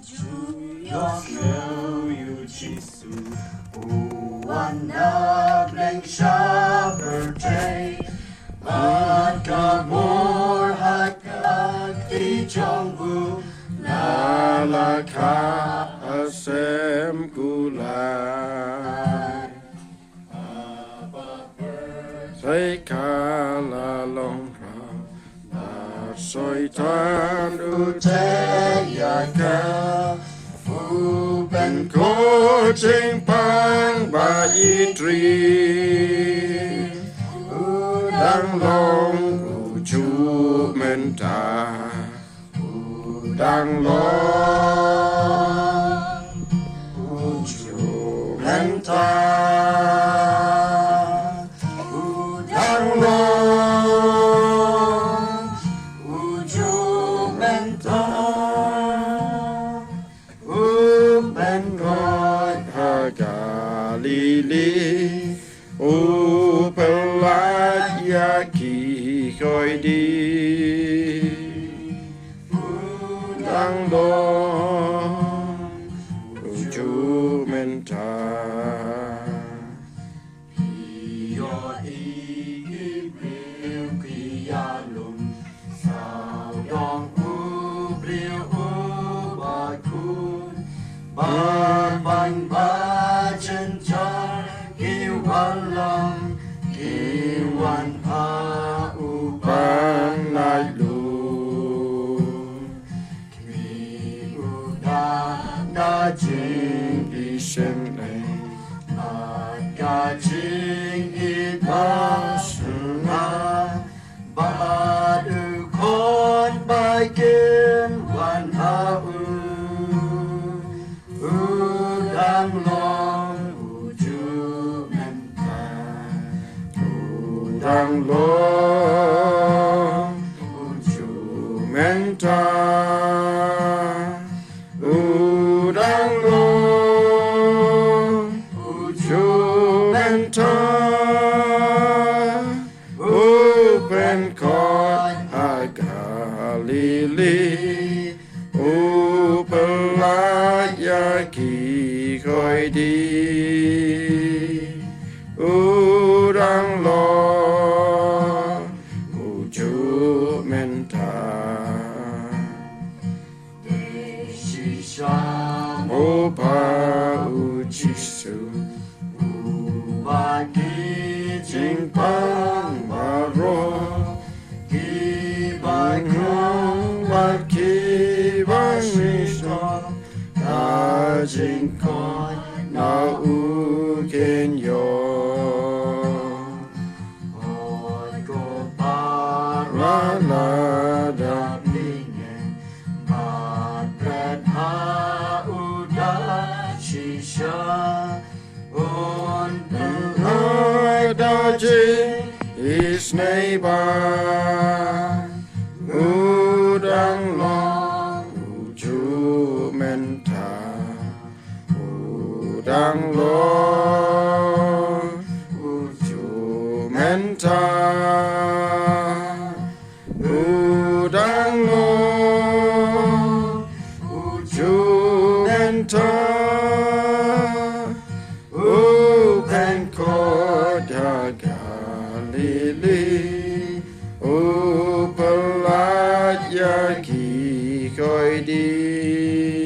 주여 유치수 우완나 샤버테이 마카몰 하카티 정부 Nalaka asem kulai Seikala longrang Soitan uteyaka Fu ben ko ching pang ba yitri Udang long uju menta Udang long uju menta Udang long uju menta Ben God Galili Upelat yaki koi di Udang long uju menta Pio ibril kiyalum Sao dong ubril ubakun Ban ba chân cha kiwan lam kiwan pa Bang uban nai lu ki uda da jing Ishen nei ma ga jing i ba sunga ba du kon ba kin wan ha udang long uju menta Udang long uju menta Udang long uju menta Upen kot agalili Upelat yaki koi di Udang long uju menta Shisha Opa uchisu ubagi Jingpang maro Kibakong Kibang nishto Na jingkon na uken yo Ogo para Rana da lingen Madred ha uda shisha Hai da jing is neighbor Udang long uju menta Udang long uju menta Udang long uju menta Upen koda galili Upelat yaki koi di